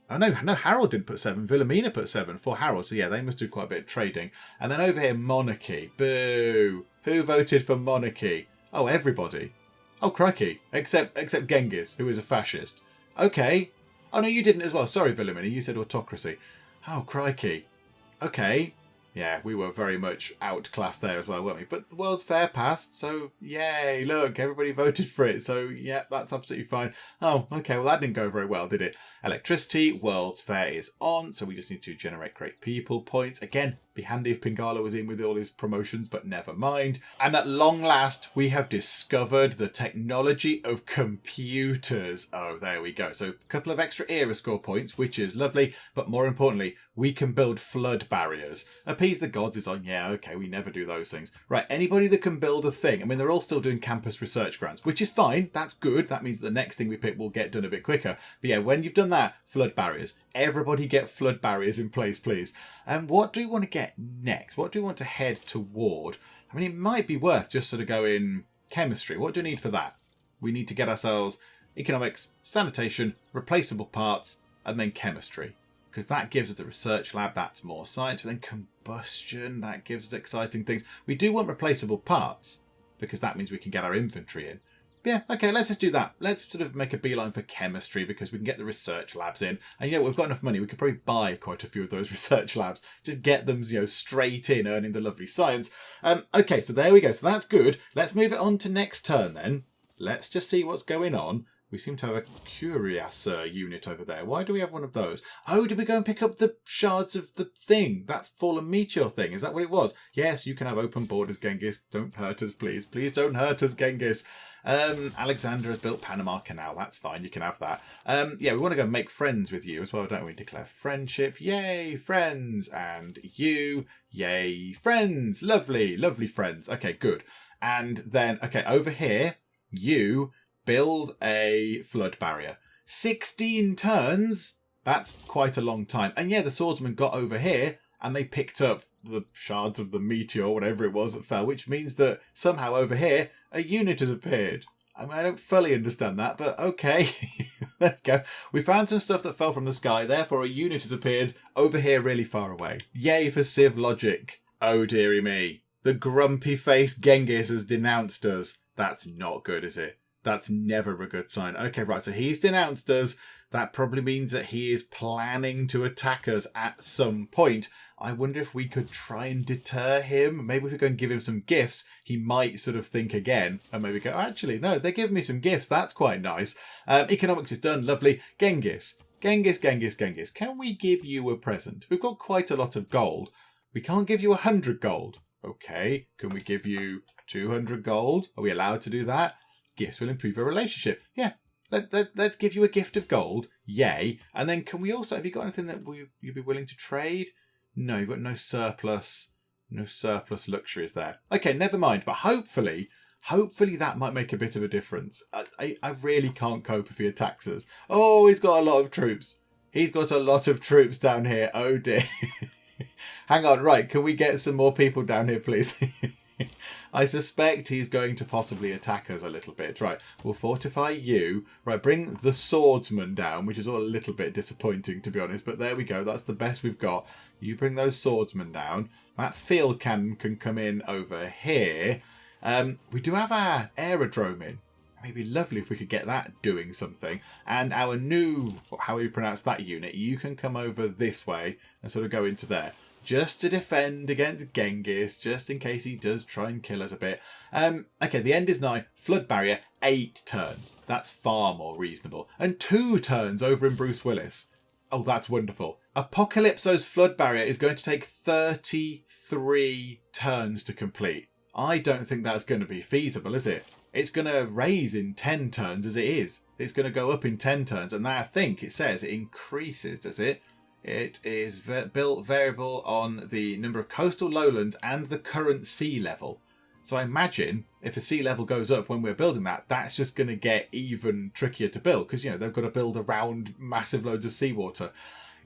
Oh, no, Harold didn't put 7. Wilhelmina put 7 for Harold. So, yeah, they must do quite a bit of trading. And then over here, monarchy. Boo. Who voted for monarchy? Oh, everybody. Oh, crikey. Except Genghis, who is a fascist. Okay. Oh, no, you didn't as well. Sorry, Wilhelmina. You said autocracy. Oh, crikey. Okay. Yeah, we were very much outclassed there as well, weren't we? But the World's Fair passed, so yay, look, everybody voted for it. So, yeah, that's absolutely fine. Oh, okay, well, that didn't go very well, did it? Electricity, World's Fair is on, so we just need to generate great people points. Again, be handy if Pingala was in with all his promotions, but never mind. And at long last, we have discovered the technology of computers. Oh, there we go. So a couple of extra era score points, which is lovely, but more importantly, we can build flood barriers. Appease the gods is on, yeah, okay, we never do those things. Right, anybody that can build a thing, I mean, they're all still doing campus research grants, which is fine, that's good. That means the next thing we pick will get done a bit quicker. But yeah, when you've done that, flood barriers. Everybody get flood barriers in place, please. And what do we want to get next? What do we want to head toward? I mean, it might be worth just sort of going chemistry. What do we need for that? We need to get ourselves economics, sanitation, replaceable parts, and then chemistry. Because that gives us a research lab, that's more science. But then combustion, that gives us exciting things. We do want replaceable parts, because that means we can get our inventory in. Yeah, okay, let's just do that. Let's sort of make a beeline for chemistry because we can get the research labs in. And yeah, we've got enough money. We could probably buy quite a few of those research labs. Just get them, straight in, earning the lovely science. Okay, so there we go. So that's good. Let's move it on to next turn then. Let's just see what's going on. We seem to have a curious unit over there. Why do we have one of those? Oh, did we go and pick up the shards of the thing? That fallen meteor thing? Is that what it was? Yes, you can have open borders, Genghis. Don't hurt us, please. Please don't hurt us, Genghis. Alexander has built Panama Canal. That's fine. You can have that. Yeah, we want to go make friends with you as well, don't we? Declare friendship. Yay, friends. And you. Yay, friends. Lovely, lovely friends. Okay, good. And then, okay, over here, you build a flood barrier. 16 turns. That's quite a long time. And yeah, the swordsman got over here and they picked up the shards of the meteor, whatever it was that fell, which means that somehow over here, a unit has appeared. I mean, I don't fully understand that, but okay. There we go. We found some stuff that fell from the sky, therefore a unit has appeared over here really far away. Yay for Civ logic. Oh dearie me. The grumpy-faced Genghis has denounced us. That's not good, is it? That's never a good sign. Okay, right, so he's denounced us. That probably means that he is planning to attack us at some point. I wonder if we could try and deter him. Maybe if we go and give him some gifts, he might sort of think again and maybe go, actually, no, they're giving me some gifts. That's quite nice. Economics is done. Lovely. Genghis. Can we give you a present? We've got quite a lot of gold. We can't give you 100 gold. Okay. Can we give you 200 gold? Are we allowed to do that? Gifts will improve your relationship. Yeah. Let's give you a gift of gold. Yay. And then can we also, have you got anything that you'd be willing to trade? No, you've got no surplus luxuries there. Okay, never mind. But hopefully that might make a bit of a difference. I really can't cope if he attacks us. Oh, he's got a lot of troops. He's got a lot of troops down here. Oh dear. Hang on, right. Can we get some more people down here, please? I suspect he's going to possibly attack us a little bit. Right, we'll fortify you. Right, bring the swordsman down, which is all a little bit disappointing, to be honest. But there we go. That's the best we've got. You bring those swordsmen down. That field cannon can come in over here. We do have our aerodrome in. It'd be lovely if we could get that doing something. And our new, how do you pronounce that unit? You can come over this way and sort of go into there. Just to defend against Genghis, just in case he does try and kill us a bit. Okay, the end is nigh. Flood barrier, 8 turns. That's far more reasonable. And 2 turns over in Bruce Willis. Oh, that's wonderful. Apocalypso's flood barrier is going to take 33 turns to complete. I don't think that's going to be feasible, is it? It's going to raise in 10 turns as it is. It's going to go up in 10 turns. And I think it says it increases, does it? It is built variable on the number of coastal lowlands and the current sea level. So I imagine if the sea level goes up when we're building that, that's just going to get even trickier to build because, you know, they've got to build around massive loads of seawater.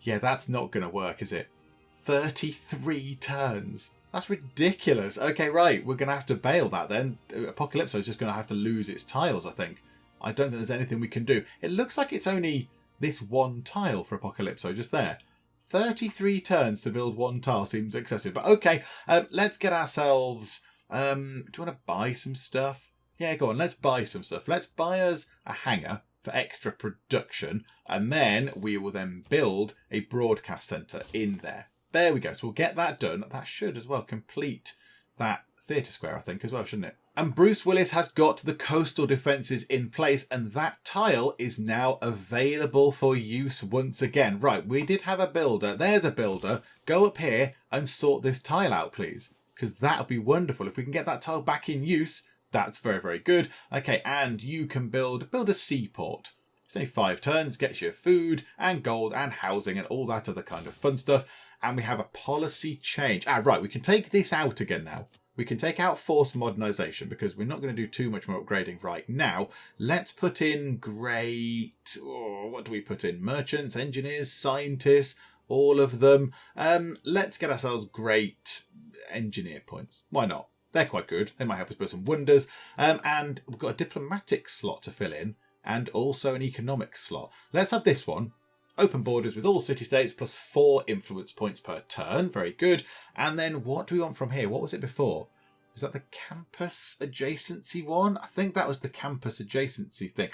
Yeah, that's not going to work, is it? 33 turns. That's ridiculous. Okay, right. We're going to have to bail that then. Apocalypso is just going to have to lose its tiles, I think. I don't think there's anything we can do. It looks like it's only this one tile for Apocalypso, just there. 33 turns to build one tile seems excessive. But okay, let's get ourselves... do you want to buy some stuff? Yeah, go on, let's buy some stuff. Let's buy us a hangar for extra production. And then we will then build a broadcast centre in there. There we go. So we'll get that done. That should as well complete that theatre square, I think, as well, shouldn't it? And Bruce Willis has got the coastal defences in place, and that tile is now available for use once again. Right, we did have a builder. There's a builder. Go up here and sort this tile out, please, because that would be wonderful. If we can get that tile back in use, that's very, very good. Okay, and you can build a seaport. It's only 5 turns, gets you food and gold and housing and all that other kind of fun stuff. And we have a policy change. Right, we can take this out again now. We can take out forced modernisation because we're not going to do too much more upgrading right now. Let's put in great... what do we put in? Merchants, engineers, scientists, all of them. Let's get ourselves great engineer points. Why not? They're quite good. They might help us build some wonders. And we've got a diplomatic slot to fill in and also an economic slot. Let's have this one. Open borders with all city-states plus 4 influence points per turn. Very good. And then what do we want from here? What was it before? Was that the campus adjacency one? I think that was the campus adjacency thing.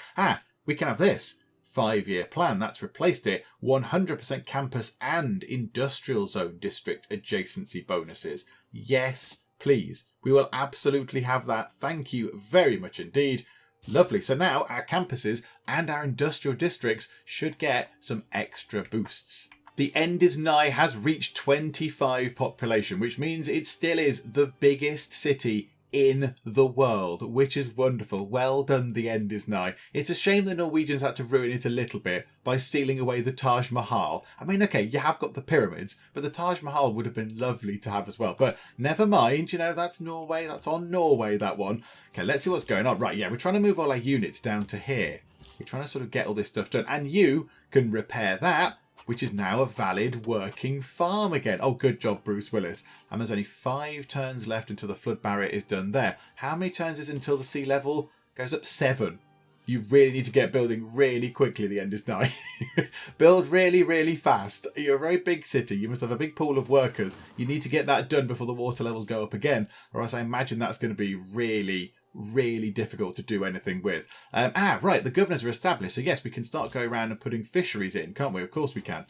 We can have this. 5-year plan. That's replaced it. 100% campus and industrial zone district adjacency bonuses. Yes, please. We will absolutely have that. Thank you very much indeed. Lovely. So now our campuses and our industrial districts should get some extra boosts. The end is nigh has reached 25 population, which means it still is the biggest city in the world, which is wonderful. Well done, the end is nigh. It's a shame the Norwegians had to ruin it a little bit by stealing away the Taj Mahal. I mean, okay, you have got the pyramids, but the Taj Mahal would have been lovely to have as well. But never mind, you know, that's Norway, that's on Norway, that one. Okay, let's see what's going on. Right, yeah, we're trying to move all our units down to here. We're trying to sort of get all this stuff done. And you can repair that, which is now a valid working farm again. Oh, good job, Bruce Willis. And there's only 5 turns left until the flood barrier is done there. How many turns is until the sea level goes up? 7. You really need to get building really quickly. The end is nigh. Build really, really fast. You're a very big city. You must have a big pool of workers. You need to get that done before the water levels go up again, or else I imagine that's going to be really, really difficult to do anything with. Right, the governors are established, so yes, we can start going around and putting fisheries in, can't we? Of course we can.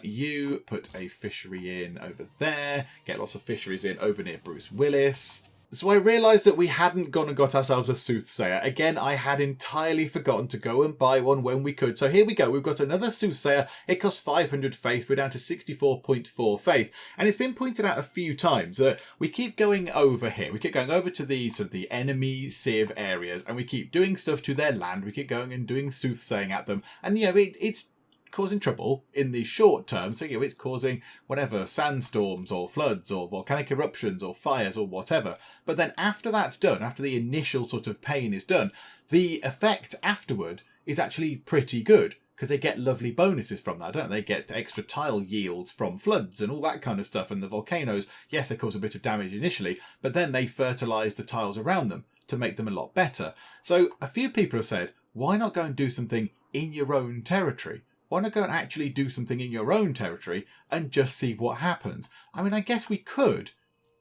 You put a fishery in over there, get lots of fisheries in over near Bruce Willis. So I realised that we hadn't gone and got ourselves a Soothsayer. Again, I had entirely forgotten to go and buy one when we could. So here we go. We've got another Soothsayer. It costs 500 faith. We're down to 64.4 faith. And it's been pointed out a few times that we keep going over here. We keep going over to the sort of the enemy Civ areas, and we keep doing stuff to their land. We keep going and doing soothsaying at them. And, you know, it's causing trouble in the short term. So, you know, it's causing whatever, sandstorms or floods or volcanic eruptions or fires or whatever. But then after that's done, after the initial sort of pain is done, the effect afterward is actually pretty good, because they get lovely bonuses from that, don't they? They get extra tile yields from floods and all that kind of stuff. And the volcanoes, yes, they cause a bit of damage initially, but then they fertilise the tiles around them to make them a lot better. So a few people have said, why not go and do something in your own territory? Why not go and actually do something in your own territory and just see what happens? I mean, I guess we could.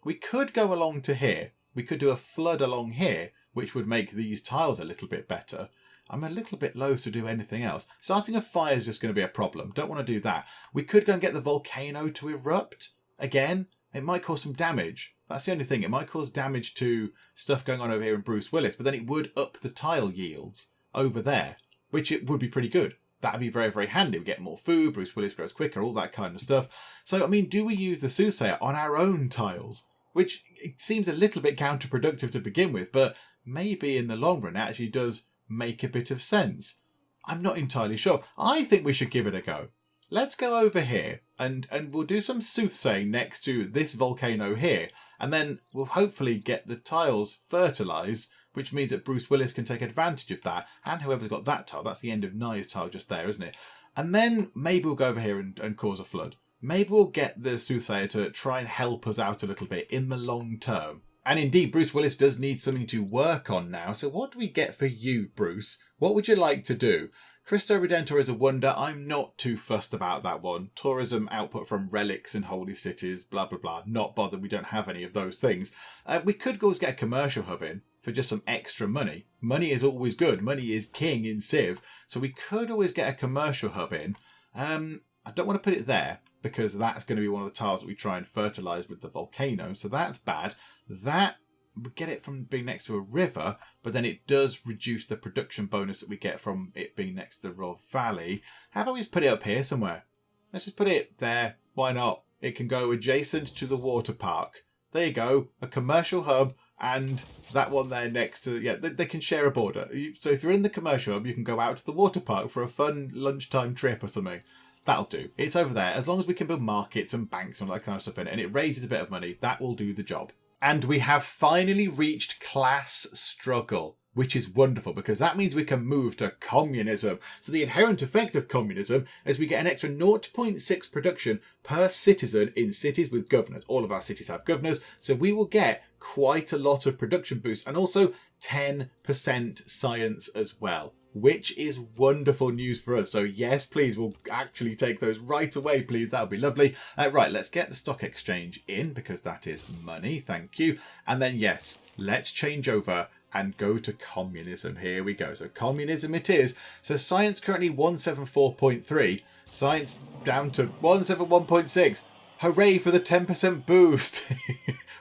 We could go along to here. We could do a flood along here, which would make these tiles a little bit better. I'm a little bit loath to do anything else. Starting a fire is just going to be a problem. Don't want to do that. We could go and get the volcano to erupt again. It might cause some damage. That's the only thing. It might cause damage to stuff going on over here in Bruce Willis, but then it would up the tile yields over there, which it would be pretty good. That'd be very, very handy. We get more food, Bruce Willis grows quicker, all that kind of stuff. So, I mean, do we use the Soothsayer on our own tiles? Which it seems a little bit counterproductive to begin with, but maybe in the long run it actually does make a bit of sense. I'm not entirely sure. I think we should give it a go. Let's go over here and we'll do some soothsaying next to this volcano here, and then we'll hopefully get the tiles fertilised, which means that Bruce Willis can take advantage of that, and whoever's got that tile, that's the end of Nye's tile just there, isn't it? And then maybe we'll go over here and cause a flood. Maybe we'll get the Soothsayer to try and help us out a little bit in the long term. And indeed, Bruce Willis does need something to work on now. So what do we get for you, Bruce? What would you like to do? Cristo Redentor is a wonder. I'm not too fussed about that one. Tourism output from relics and holy cities, blah, blah, blah. Not bothered. We don't have any of those things. We could always get a commercial hub in for just some extra money. Money is always good. Money is king in Civ. So we could always get a commercial hub in. I don't want to put it there, because that's going to be one of the tiles that we try and fertilise with the volcano. So that's bad. That would get it from being next to a river, but then it does reduce the production bonus that we get from it being next to the Royal Valley. How about we just put it up here somewhere? Let's just put it there. Why not? It can go adjacent to the water park. There you go. A commercial hub, and that one there next to... Yeah, they can share a border. So if you're in the commercial hub, you can go out to the water park for a fun lunchtime trip or something. That'll do. It's over there. As long as we can build markets and banks and all that kind of stuff in it, and it raises a bit of money, that will do the job. And we have finally reached class struggle, which is wonderful, because that means we can move to communism. So the inherent effect of communism is we get an extra 0.6 production per citizen in cities with governors. All of our cities have governors, so we will get quite a lot of production boost, and also 10% science as well, which is wonderful news for us. So yes, please, we'll actually take those right away, please. That would be lovely. Right, let's get the stock exchange in, because that is money. Thank you. And then, yes, let's change over and go to communism. Here we go. So communism it is. So science currently 174.3. Science down to 171.6. Hooray for the 10% boost.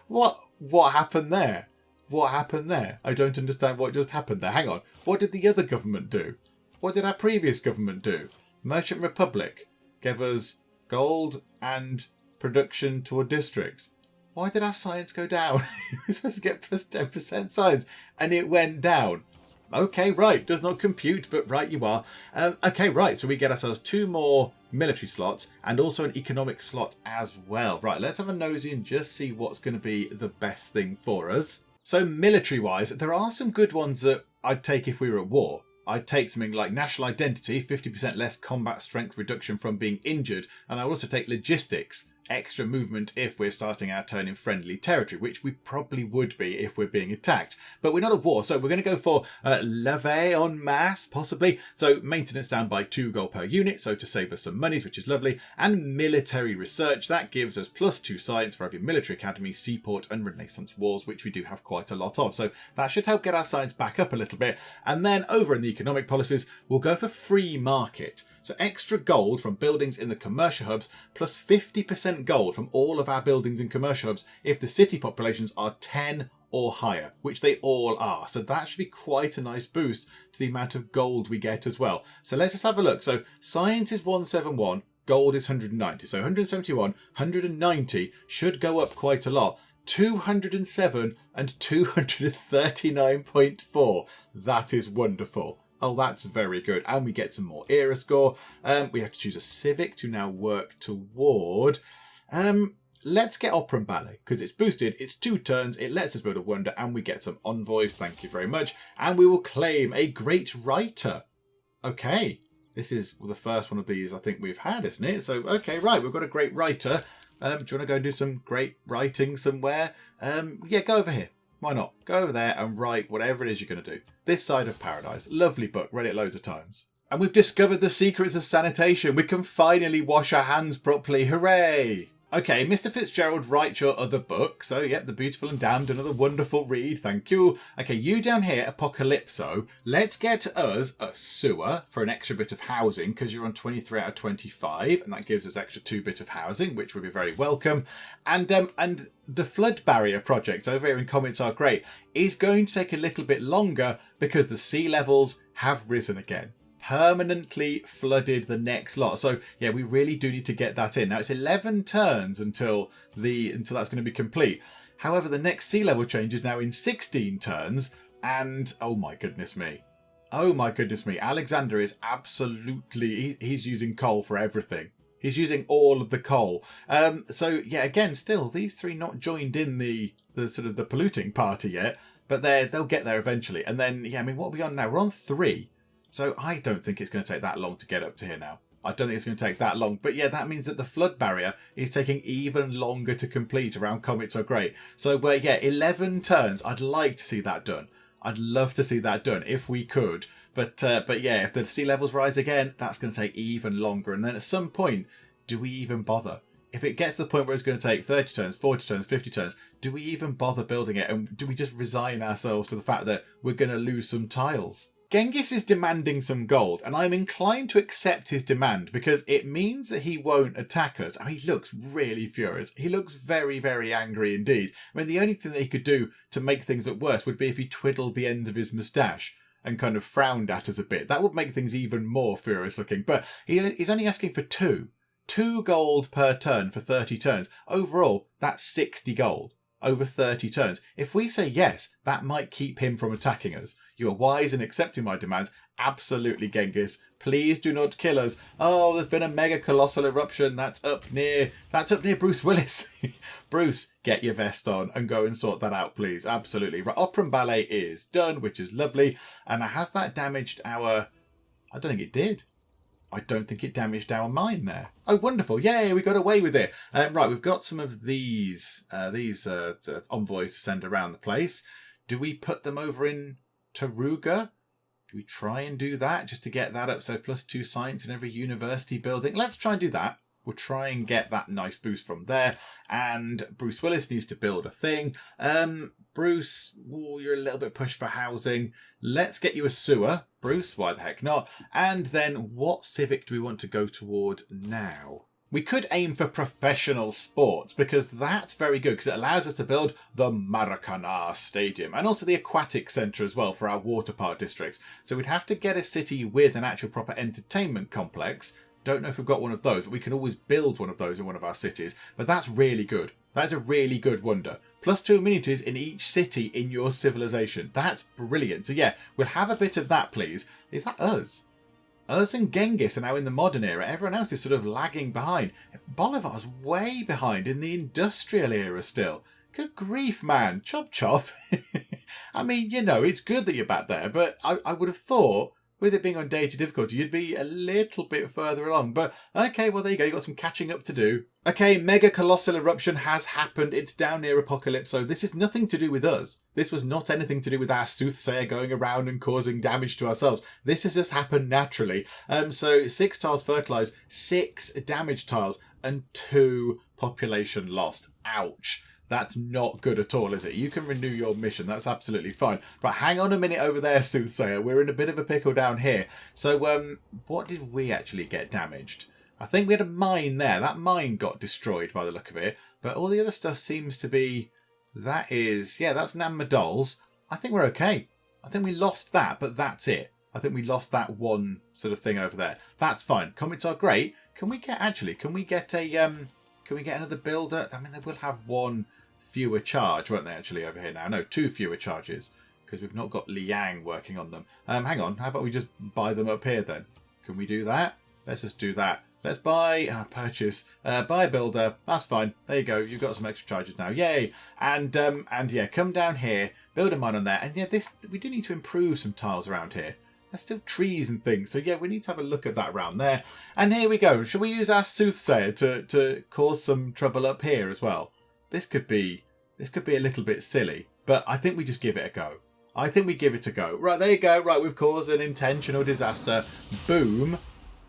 What happened there? What happened there? I don't understand what just happened there. Hang on. What did the other government do? What did our previous government do? Merchant Republic gave us gold and production toward districts. Why did our science go down? We were supposed to get plus 10% science, and it went down. Okay, right. Does not compute, but right you are. Okay, right. So we get ourselves 2 more military slots and also an economic slot as well. Right, let's have a nosy and just see what's going to be the best thing for us. So military-wise, there are some good ones that I'd take if we were at war. I'd take something like national identity, 50% less combat strength reduction from being injured, and I'd also take logistics, extra movement if we're starting our turn in friendly territory, which we probably would be if we're being attacked. But we're not at war, so we're going to go for levée en masse, possibly. So maintenance down by 2 gold per unit, so to save us some monies, which is lovely. And military research, that gives us +2 science for every military academy, seaport and Renaissance walls, which we do have quite a lot of. So that should help get our science back up a little bit. And then over in the economic policies, we'll go for free market. So extra gold from buildings in the commercial hubs, plus 50% gold from all of our buildings in commercial hubs if the city populations are 10 or higher, which they all are. So that should be quite a nice boost to the amount of gold we get as well. So let's just have a look. So science is 171, gold is 190. So 171, 190 should go up quite a lot. 207 and 239.4. That is wonderful. Oh, that's very good. And we get some more era score. We have to choose a civic to now work toward. Let's get opera and ballet because it's boosted. It's 2 turns. It lets us build a wonder and we get some envoys. Thank you very much. And we will claim a great writer. Okay. This is the first one of these I think we've had, isn't it? So, okay, right. We've got a great writer. Do you want to go and do some great writing somewhere? Yeah, go over here. Why not? Go over there and write whatever it is you're going to do. This Side of Paradise. Lovely book. Read it loads of times. And we've discovered the secrets of sanitation. We can finally wash our hands properly. Hooray! Okay, Mr. Fitzgerald, write your other book. So, yep, The Beautiful and Damned, another wonderful read. Thank you. Okay, you down here, Apocalypso. Let's get us a sewer for an extra bit of housing because you're on 23 out of 25. And that gives us extra 2 bit of housing, which would be very welcome. And the flood barrier project over here in Comets Are Great is going to take a little bit longer because the sea levels have risen again. Permanently flooded the next lot. So yeah, we really do need to get that in. Now it's 11 turns until that's going to be complete. However, the next sea level change is now in 16 turns. And oh my goodness me. Oh my goodness me. Alexander is absolutely, he's using coal for everything. He's using all of the coal. So yeah, again, still these 3 not joined in the sort of the polluting party yet, but they'll get there eventually. And then, yeah, I mean, what are we on now? We're on 3. So I don't think it's going to take that long to get up to here now. I don't think it's going to take that long. But yeah, that means that the flood barrier is taking even longer to complete around Comets Are Great. So yeah, 11 turns. I'd like to see that done. I'd love to see that done if we could. But yeah, if the sea levels rise again, that's going to take even longer. And then at some point, do we even bother? If it gets to the point where it's going to take 30 turns, 40 turns, 50 turns, do we even bother building it? And do we just resign ourselves to the fact that we're going to lose some tiles? Genghis is demanding some gold, and I'm inclined to accept his demand because it means that he won't attack us. I mean, he looks really furious. He looks very, very angry indeed. I mean, the only thing that he could do to make things look worse would be if he twiddled the ends of his moustache and kind of frowned at us a bit. That would make things even more furious looking. But he's only asking for 2. 2 gold per turn for 30 turns. Overall, that's 60 gold over 30 turns. If we say yes, that might keep him from attacking us. You are wise in accepting my demands. Absolutely, Genghis. Please do not kill us. Oh, there's been a mega colossal eruption. That's up near Bruce Willis. Bruce, get your vest on and go and sort that out, please. Absolutely. Right, opera and ballet is done, which is lovely. And has that damaged our... I don't think it did. I don't think it damaged our mine there. Oh, wonderful. Yay, we got away with it. Right, we've got some of these envoys to send around the place. Do we put them over in Taruga? Do we try and do that just to get that up? So +2 science in every university building. Let's try and do that. We'll try and get that nice boost from there. And Bruce Willis needs to build a thing. Bruce, you're a little bit pushed for housing. Let's get you a sewer. Bruce, why the heck not? And then what civic do we want to go toward now? We could aim for professional sports because that's very good because it allows us to build the Maracanã Stadium and also the aquatic centre as well for our water park districts. So we'd have to get a city with an actual proper entertainment complex. Don't know if we've got one of those, but we can always build one of those in one of our cities. But that's really good. That's a really good wonder. +2 amenities in each city in your civilization. That's brilliant. So yeah, we'll have a bit of that, please. Is that us? Us and Genghis are now in the modern era. Everyone else is sort of lagging behind. Bolivar's way behind in the industrial era still. Good grief, man. Chop chop. I mean, you know, it's good that you're back there, but I would have thought with it being on deity difficulty, you'd be a little bit further along. But okay, well, there you go. You've got some catching up to do. Okay, mega colossal eruption has happened. It's down near Apocalypse, so this is nothing to do with us. This was not anything to do with our Soothsayer going around and causing damage to ourselves. This has just happened naturally. So 6 tiles fertilised, 6 damage tiles, and 2 population lost. Ouch. That's not good at all, is it? You can renew your mission. That's absolutely fine. But hang on a minute over there, Soothsayer. We're in a bit of a pickle down here. So what did we actually get damaged? I think we had a mine there. That mine got destroyed by the look of it. But all the other stuff seems to be... that's Namma Dolls. I think we're okay. I think we lost that, but that's it. I think we lost that one sort of thing over there. That's fine. Comets are great. Can we get another builder? I mean, they will have 1 fewer charge, won't they, actually, over here now? No, 2 fewer charges, because we've not got Liang working on them. Hang on, how about we just buy them up here, then? Can we do that? Let's just do that. Let's buy, purchase, buy builder. That's fine. There you go. You've got some extra charges now. Yay! And yeah, come down here, build a mine on there. And yeah, we do need to improve some tiles around here. There's still trees and things. So yeah, we need to have a look at that around there. And here we go. Shall we use our Soothsayer to cause some trouble up here as well? This could be a little bit silly, but I think we just give it a go. I think we give it a go. Right, there you go. Right, we've caused an intentional disaster. Boom.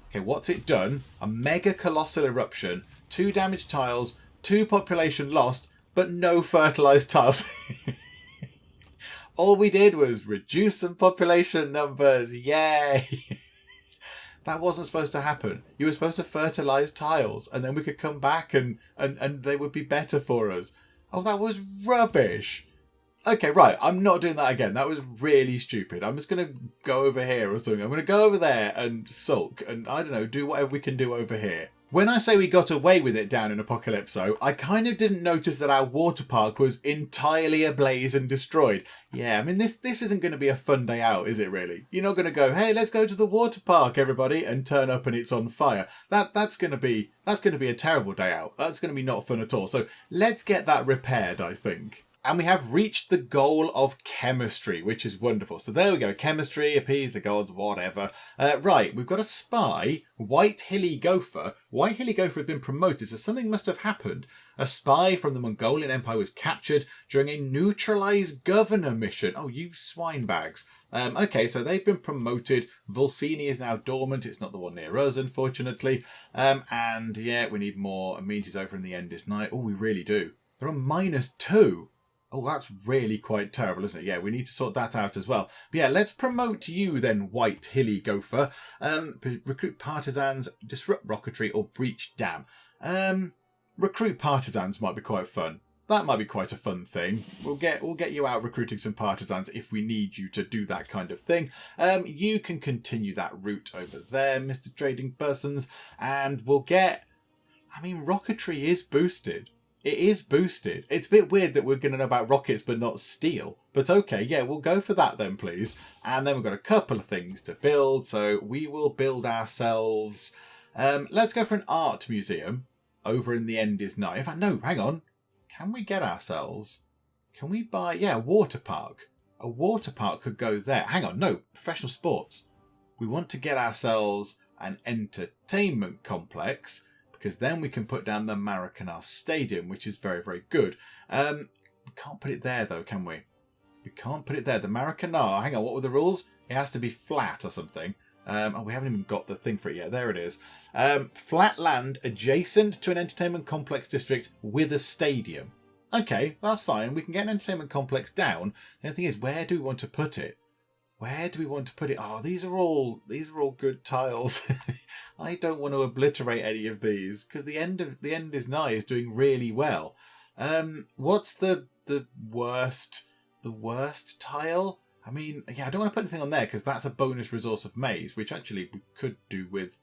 Okay, what's it done? A mega colossal eruption, 2 damaged tiles, 2 population lost, but no fertilized tiles. All we did was reduce some population numbers. Yay! That wasn't supposed to happen. You were supposed to fertilize tiles, and then we could come back and they would be better for us. Oh, that was rubbish. Okay, right. I'm not doing that again. That was really stupid. I'm just going to go over here or something. I'm going to go over there and sulk and, I don't know, do whatever we can do over here. When I say we got away with it down in Apocalypso, I kind of didn't notice that our water park was entirely ablaze and destroyed. Yeah, I mean, this isn't going to be a fun day out, is it really? You're not going to go, hey, let's go to the water park, everybody, and turn up and it's on fire. That's going to be a terrible day out. That's going to be not fun at all. So let's get that repaired, I think. And we have reached the goal of chemistry, which is wonderful. So there we go. Chemistry, appease the gods, whatever. Right, we've got a spy, White Hilly Gopher. White Hilly Gopher has been promoted, so something must have happened. A spy from the Mongolian Empire was captured during a neutralize governor mission. Oh, you swine bags. Okay, so they've been promoted. Vulcini is now dormant. It's not the one near us, unfortunately. And yeah, we need more amenities over in the end is night. Oh, we really do. They're on -2. Oh, that's really quite terrible, isn't it? Yeah, we need to sort that out as well. But yeah, let's promote you then, White Hilly Gopher. Recruit partisans, disrupt rocketry, or breach dam. Recruit partisans might be quite fun. That might be quite a fun thing. We'll get you out recruiting some partisans if we need you to do that kind of thing. You can continue that route over there, Mr. Trading Persons, and we'll get... I mean, rocketry is boosted. It is boosted. It's a bit weird that we're going to know about rockets but not steel. But okay, yeah, we'll go for that then, please. And then we've got a couple of things to build. So we will build ourselves... let's go for an art museum over in the end is night. In fact, no, hang on. Can we get ourselves... Can we buy... Yeah, a water park. A water park could go there. Hang on, no. Professional sports. We want to get ourselves an entertainment complex... because then we can put down the Maracanã Stadium, which is very, very good. We can't put it there, though, can we? We can't put it there. The Maracanã, hang on, what were the rules? It has to be flat or something. Oh, we haven't even got the thing for it yet. There it is. Flat land adjacent to an entertainment complex district with a stadium. Okay, that's fine. We can get an entertainment complex down. The thing is, where do we want to put it? Where do we want to put it? Oh, these are all good tiles. I don't want to obliterate any of these because the end is nigh is doing really well. What's the worst tile? I mean, yeah, I don't want to put anything on there because that's a bonus resource of maize, which actually we could do with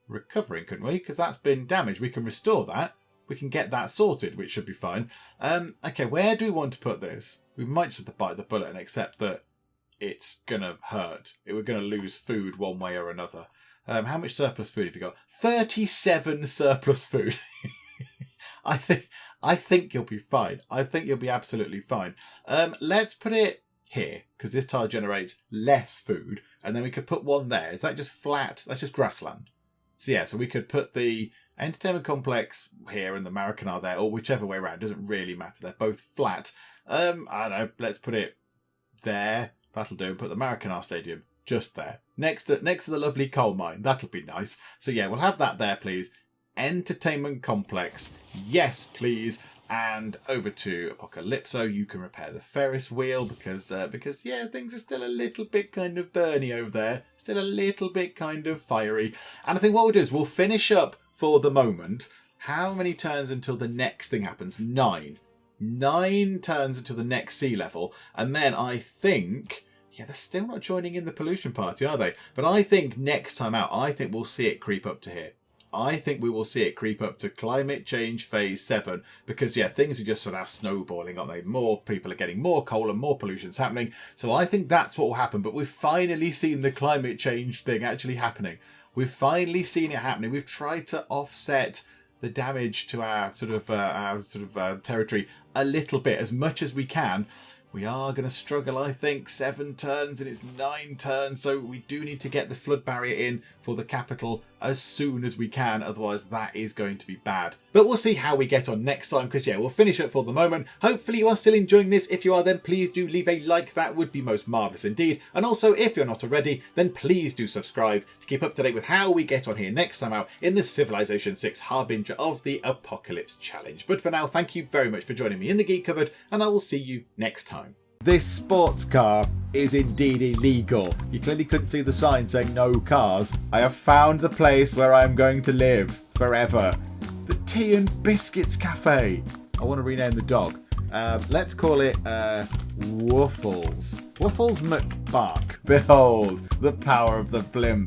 recovering, couldn't we? Because that's been damaged. We can restore that. We can get that sorted, which should be fine. Okay, where do we want to put this? We might just have to bite the bullet and accept that it's going to hurt. We're going to lose food one way or another. How much surplus food have you got? 37 surplus food. I think you'll be fine. I think you'll be absolutely fine. Let's put it here, because this tile generates less food. and then we could put one there. Is that just flat? That's just grassland. So yeah, so we could put the entertainment complex here and the Maracanã there, or whichever way around. Doesn't really matter. They're both flat. I don't know. Let's put it there. That'll do. Put the Maracanã Stadium just there, next to the lovely coal mine. That'll be nice. So yeah, we'll have that there, please. Entertainment complex, yes, please. And over to Apocalypso. You can repair the Ferris wheel because yeah, things are still a little bit kind of burny over there. Still a little bit kind of fiery. And I think what we'll do is we'll finish up for the moment. How many turns until the next thing happens? 9. 9 turns until the next sea level. And then I think, yeah, they're still not joining in the pollution party, are they? But I think next time out, I think we'll see it creep up to here. I think we will see it creep up to climate change phase 7 because, yeah, things are just sort of snowballing, aren't they? More people are getting more coal and more pollution's happening. So I think that's what will happen. But we've finally seen the climate change thing actually happening. We've finally seen it happening. We've tried to offset the damage to our territory a little bit, as much as we can. We are going to struggle, I think. 7 turns and it's 9 turns. So we do need to get the flood barrier in for the capital as soon as we can. Otherwise, that is going to be bad. But we'll see how we get on next time because, yeah, we'll finish up for the moment. Hopefully you are still enjoying this. If you are, then please do leave a like. That would be most marvellous indeed. And also, if you're not already, then please do subscribe to keep up to date with how we get on here next time out in the Civilization 6 Harbinger of the Apocalypse Challenge. But for now, thank you very much for joining me in the Geek Cupboard, and I will see you next time. This sports car is indeed illegal. You clearly couldn't see the sign saying no cars. I have found the place where I am going to live forever. The Tea and Biscuits Cafe. I want to rename the dog. Let's call it Woofles. Woofles McBark. Behold, the power of the blimp.